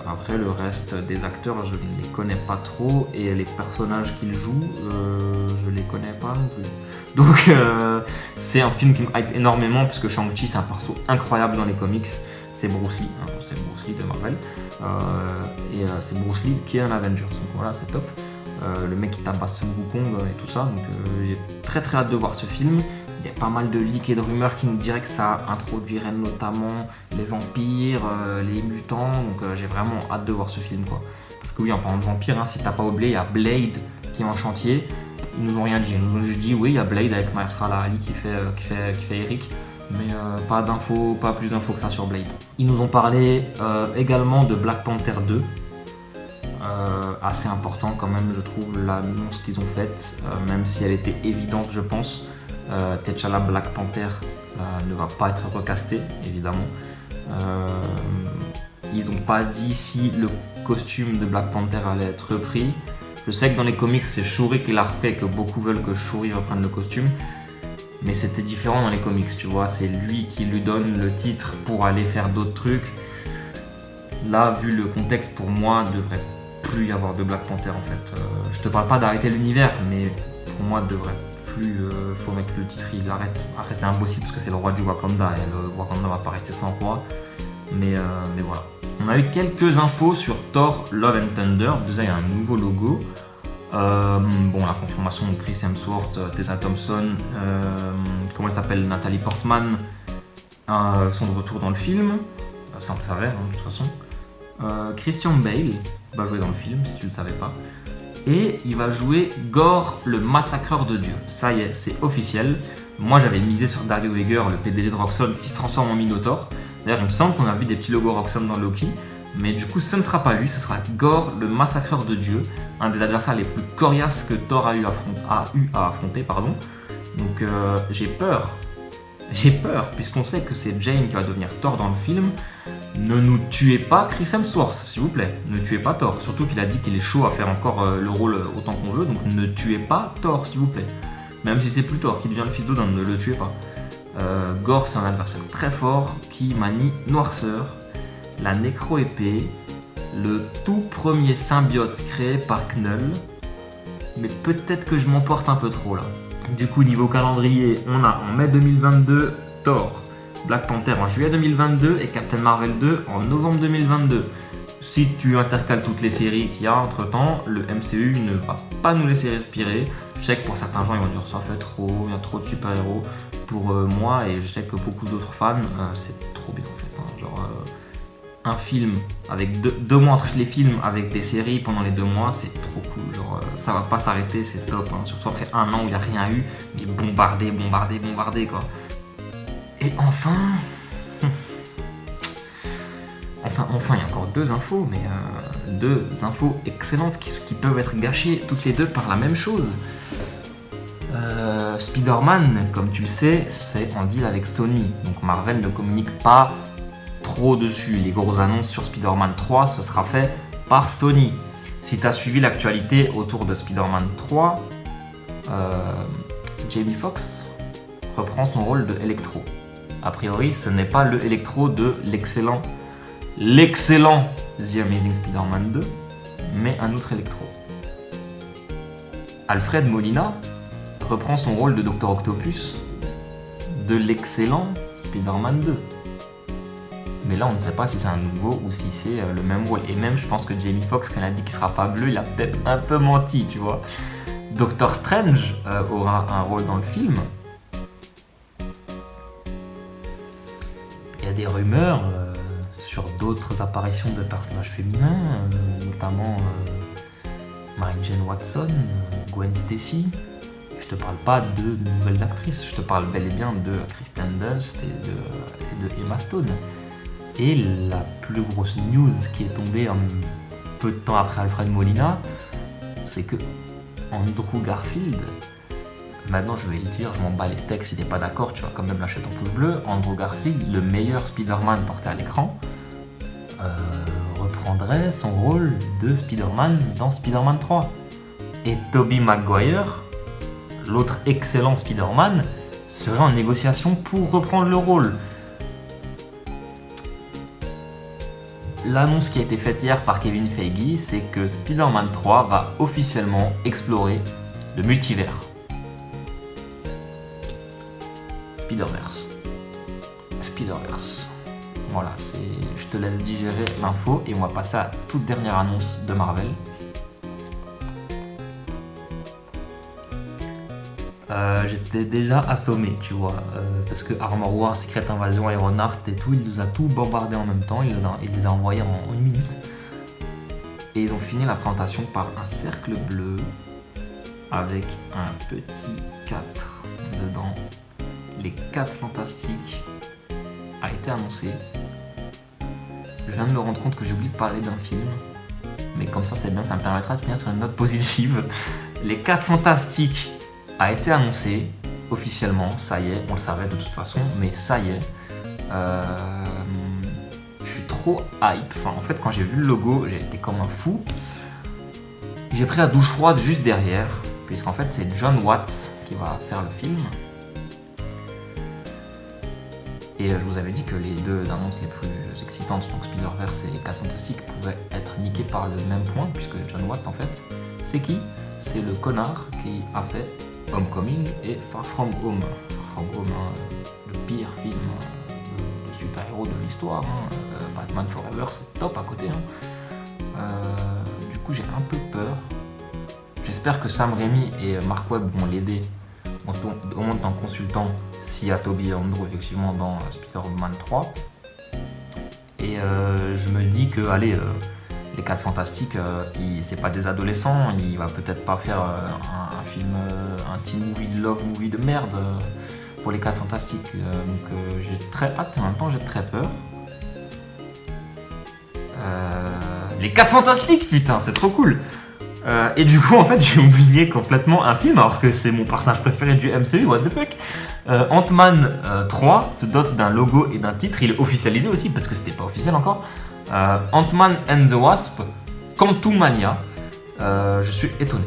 Après, le reste des acteurs, je ne les connais pas trop, et les personnages qu'ils jouent, je les connais pas non plus. Donc, c'est un film qui me hype énormément, puisque Shang-Chi, c'est un perso incroyable dans les comics. C'est Bruce Lee, hein, c'est Bruce Lee de Marvel, c'est Bruce Lee qui est un Avengers, donc voilà, c'est top. Le mec qui tabasse Son Wukong et tout ça, donc j'ai très très hâte de voir ce film. Il y a pas mal de leaks et de rumeurs qui nous diraient que ça introduirait notamment les vampires, les mutants, donc j'ai vraiment hâte de voir ce film, quoi. Parce que oui, en parlant de vampires, hein, si t'as pas oublié, il y a Blade qui est en chantier. Ils nous ont rien dit, ils nous ont juste dit oui, il y a Blade avec Mahershala Ali qui fait Eric, mais pas d'infos, pas plus d'infos que ça sur Blade. Ils nous ont parlé également de Black Panther 2. Assez important quand même, je trouve, l'annonce qu'ils ont faite, même si elle était évidente, je pense. T'Challa Black Panther ne va pas être recasté, évidemment. Ils n'ont pas dit si le costume de Black Panther allait être repris. Je sais que dans les comics, c'est Shuri qui l'a repris et que beaucoup veulent que Shuri reprenne le costume. Mais c'était différent dans les comics, tu vois. C'est lui qui lui donne le titre pour aller faire d'autres trucs. Là, vu le contexte, pour moi, il devrait plus y avoir de Black Panther en fait. Je te parle pas d'arrêter l'univers, mais pour moi, il devrait plus. Faut mettre le titre, il arrête. Après, c'est impossible parce que c'est le roi du Wakanda et le Wakanda va pas rester sans roi. Mais voilà. On a eu quelques infos sur Thor Love and Thunder. Déjà, il y a un nouveau logo. La confirmation de Chris Hemsworth, Tessa Thompson, comment elle s'appelle, Nathalie Portman, sont de retour dans le film. Ça, on le savait, hein, de toute façon. Christian Bale va jouer dans le film, si tu ne le savais pas. Et il va jouer Gore, le massacreur de Dieu. Ça y est, c'est officiel. Moi, j'avais misé sur Dario Hager, le PDG de Roxxon, qui se transforme en Minotaur. D'ailleurs, il me semble qu'on a vu des petits logos Roxxon dans Loki. Mais du coup, ce ne sera pas lui, ce sera Gore, le massacreur de Dieu, un des adversaires les plus coriaces que Thor a eu à affronter. Donc j'ai peur, puisqu'on sait que c'est Jane qui va devenir Thor dans le film. Ne nous tuez pas Chris Hemsworth, s'il vous plaît. Ne tuez pas Thor, surtout qu'il a dit qu'il est chaud à faire encore le rôle autant qu'on veut. Donc ne tuez pas Thor, s'il vous plaît. Même si c'est plus Thor qui devient le fils d'Odin, ne le tuez pas. Gore, c'est un adversaire très fort qui manie Noirceur, la nécro-épée, le tout premier symbiote créé par Knull. Mais peut-être que je m'emporte un peu trop là. Du coup, niveau calendrier, on a en mai 2022 Thor, Black Panther en juillet 2022 et Captain Marvel 2 en novembre 2022. Si tu intercales toutes les séries qu'il y a entre temps, le MCU ne va pas nous laisser respirer. Je sais que pour certains gens, ils vont dire ça fait trop, il y a trop de super-héros. Pour moi, et je sais que beaucoup d'autres fans, c'est trop bien en fait. Hein. Genre, un film avec deux mois entre les films avec des séries pendant les 2 mois, c'est trop cool. Genre, ça va pas s'arrêter, c'est top. Hein. Surtout après 1 an où il n'y a rien eu, mais bombardé quoi. Et enfin, il y a encore 2 infos, mais 2 infos excellentes qui peuvent être gâchées toutes les 2 par la même chose. Spider-Man, comme tu le sais, c'est en deal avec Sony, donc Marvel ne communique pas trop dessus. Les grosses annonces sur Spider-Man 3, ce sera fait par Sony. Si tu as suivi l'actualité autour de Spider-Man 3, Jamie Foxx reprend son rôle de Electro. A priori, ce n'est pas le Electro de l'excellent The Amazing Spider-Man 2, mais un autre Electro. Alfred Molina reprend son rôle de Dr Octopus de l'excellent Spider-Man 2. Mais là, on ne sait pas si c'est un nouveau ou si c'est le même rôle. Et même, je pense que Jamie Foxx, quand il a dit qu'il ne sera pas bleu, il a peut-être un peu menti, tu vois. Doctor Strange aura un rôle dans le film. Il y a des rumeurs sur d'autres apparitions de personnages féminins, notamment Mary Jane Watson, Gwen Stacy. Je te parle pas de nouvelles actrices, je te parle bel et bien de Kristen Dunst et de Emma Stone. Et la plus grosse news qui est tombée un peu de temps après Alfred Molina, c'est que Andrew Garfield, maintenant je vais le dire, je m'en bats les steaks, si t'es pas d'accord, tu vas quand même lâcher ton pouce bleu. Andrew Garfield, le meilleur Spider-Man porté à l'écran, reprendrait son rôle de Spider-Man dans Spider-Man 3. Et Tobey Maguire, l'autre excellent Spider-Man, serait en négociation pour reprendre le rôle. l'annonce qui a été faite hier par Kevin Feige, c'est que Spider-Man 3 va officiellement explorer le multivers. Spider-Verse. Voilà, je te laisse digérer l'info et on va passer à la toute dernière annonce de Marvel. J'étais déjà assommé, tu vois, parce que Armor Wars, Secret Invasion, Ironheart et tout, il nous a tout bombardé en même temps, il les a envoyés en 1 minute. Et ils ont fini la présentation par un cercle bleu avec un petit 4 dedans. Les 4 fantastiques a été annoncé. Je viens de me rendre compte que j'ai oublié de parler d'un film, mais comme ça c'est bien, ça me permettra de finir sur une note positive. Les 4 fantastiques a été annoncé officiellement, ça y est, on le savait de toute façon, mais ça y est. Je suis trop hype. Enfin, en fait, quand j'ai vu le logo, j'ai été comme un fou. J'ai pris la douche froide juste derrière, puisqu'en fait, c'est John Watts qui va faire le film. Et je vous avais dit que les 2 annonces les plus excitantes, donc Spider-Verse et les 4 Fantastiques, pouvaient être niquées par le même point, puisque John Watts, en fait, c'est qui? C'est le connard qui a fait Homecoming et Far From Home. Far From Home, le pire film de super-héros de l'histoire. Batman Forever, c'est top à côté. Du coup, j'ai un peu peur. J'espère que Sam Raimi et Mark Webb vont l'aider, au moins en consultant s'il y a Tobey et Andrew effectivement dans Spider-Man 3. Et je me dis que, allez, les 4 fantastiques, c'est pas des adolescents, il va peut-être pas faire un film, un teen movie, love movie de merde pour les 4 fantastiques. Donc j'ai très hâte et en même temps j'ai très peur. Les 4 fantastiques, putain, c'est trop cool! Et du coup, en fait, j'ai oublié complètement un film, alors que c'est mon personnage préféré du MCU, what the fuck. Ant-Man 3 se dote d'un logo et d'un titre, il est officialisé aussi, parce que c'était pas officiel encore. Ant-Man and the Wasp, Quantumania. Je suis étonné.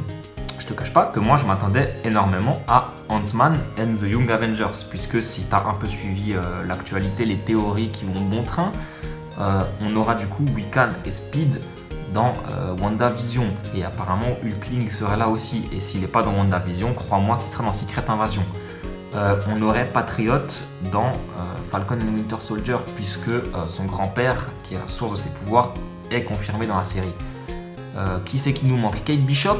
Je te cache pas que moi je m'attendais énormément à Ant-Man and the Young Avengers, puisque si tu as un peu suivi l'actualité, les théories qui vont bon train, on aura du coup Wiccan et Speed dans WandaVision, et apparemment Hulkling serait là aussi, et s'il n'est pas dans WandaVision, crois-moi qu'il sera dans Secret Invasion. On aurait Patriot dans Falcon and Winter Soldier, puisque son grand-père, qui est la source de ses pouvoirs, est confirmé dans la série. Qui c'est qui nous manque? Kate Bishop.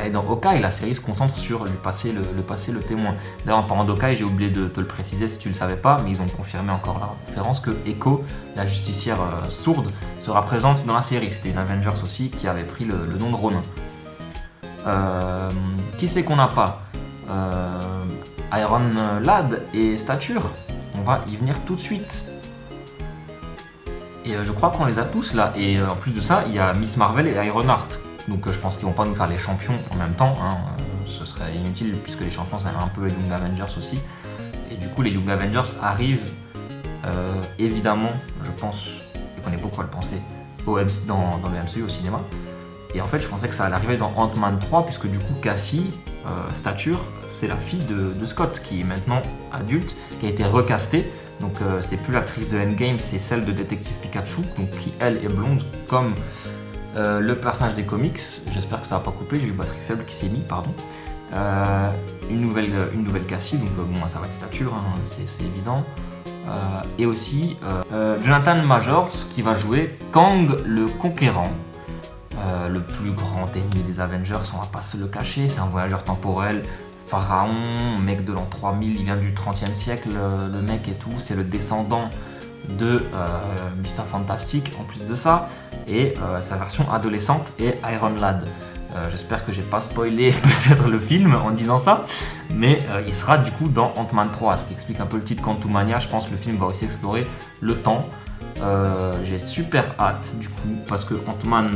Et dans Hawkeye, la série se concentre sur lui passer le témoin. D'ailleurs, en parlant d'Hawkeye, j'ai oublié de te le préciser si tu ne le savais pas, mais ils ont confirmé encore la conférence que Echo, la justicière sourde, sera présente dans la série. C'était une Avengers aussi qui avait pris le nom de Ronin. Qui c'est qu'on n'a pas? Iron Lad et Stature. On va y venir tout de suite. Et je crois qu'on les a tous là. Et en plus de ça, il y a Miss Marvel et Ironheart. Donc je pense qu'ils vont pas nous faire les champions en même temps, ce serait inutile puisque les champions ça un peu les Young Avengers aussi. Et du coup les Young Avengers arrivent évidemment, je pense, et qu'on est beaucoup à le penser, dans le MCU au cinéma. Et en fait je pensais que ça allait arriver dans Ant-Man 3 puisque du coup Cassie, Stature, c'est la fille de Scott qui est maintenant adulte, qui a été recastée. Donc c'est plus l'actrice de Endgame, c'est celle de Détective Pikachu, donc qui elle est blonde comme le personnage des comics. J'espère que ça va pas couper, j'ai eu batterie faible qui s'est mis, pardon. Une nouvelle Cassie, donc bon, ça va être Stature, c'est évident. Et aussi Jonathan Majors qui va jouer Kang le Conquérant, le plus grand ennemi des Avengers, on va pas se le cacher, c'est un voyageur temporel, pharaon, mec de l'an 3000, il vient du 30e siècle, le mec et tout, c'est le descendant de Mr Fantastic en plus de ça, et sa version adolescente est Iron Lad. J'espère que j'ai pas spoilé peut-être le film en disant ça, mais il sera du coup dans Ant-Man 3, ce qui explique un peu le titre Quantumania. Je pense que le film va aussi explorer le temps. J'ai super hâte du coup, parce que Ant-Man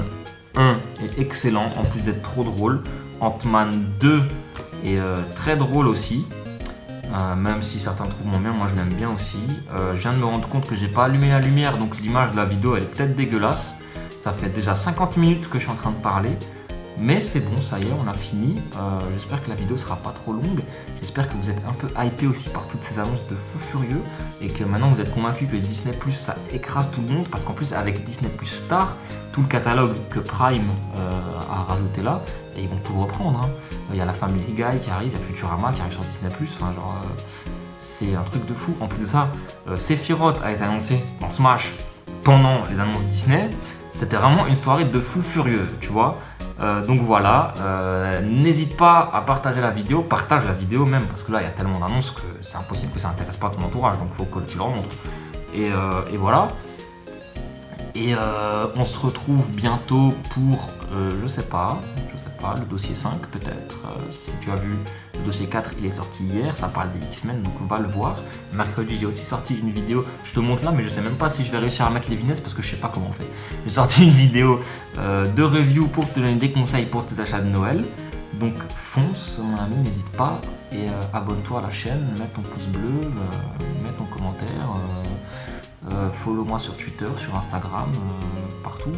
1 est excellent, en plus d'être trop drôle. Ant-Man 2 est très drôle aussi. Même si certains trouvent moins bien, moi je l'aime bien aussi. Je viens de me rendre compte que j'ai pas allumé la lumière, donc l'image de la vidéo elle est peut-être dégueulasse. Ça fait déjà 50 minutes que je suis en train de parler, Mais c'est bon, ça y est, on a fini. J'espère que la vidéo sera pas trop longue. J'espère que vous êtes un peu hypé aussi par toutes ces annonces de fou furieux et que maintenant vous êtes convaincus que Disney Plus ça écrase tout le monde, parce qu'en plus avec Disney Plus Star, tout le catalogue que Prime a rajouté là, et ils vont tout reprendre. Hein. Il y a la Family Guy qui arrive, il y a Futurama qui arrive sur Disney Plus. Enfin, genre, c'est un truc de fou. En plus de ça, Sephiroth a été annoncé dans Smash pendant les annonces Disney. C'était vraiment une soirée de fou furieux, tu vois. Donc voilà, n'hésite pas à partager la vidéo, partage la vidéo même, parce que là il y a tellement d'annonces que c'est impossible que ça n'intéresse pas ton entourage, donc il faut que tu leur montres. Et voilà. Et on se retrouve bientôt pour, je sais pas, le dossier 5 peut-être. Si tu as vu le dossier 4, il est sorti hier, ça parle des X-Men, donc on va le voir. Mercredi, j'ai aussi sorti une vidéo, je te montre là, mais je sais même pas si je vais réussir à mettre les vignettes parce que je sais pas comment on fait. J'ai sorti une vidéo de review pour te donner des conseils pour tes achats de Noël. Donc fonce, mon ami, n'hésite pas, et abonne-toi à la chaîne, mets ton pouce bleu, mets ton commentaire. Follow-moi sur Twitter, sur Instagram, partout.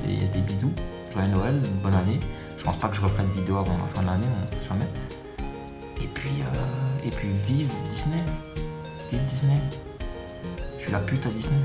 Et des bisous. Joyeux Noël, une bonne année. Je pense pas que je reprenne une vidéo avant la fin de l'année, on ne sait jamais. Et puis vive Disney. Vive Disney. Je suis la pute à Disney.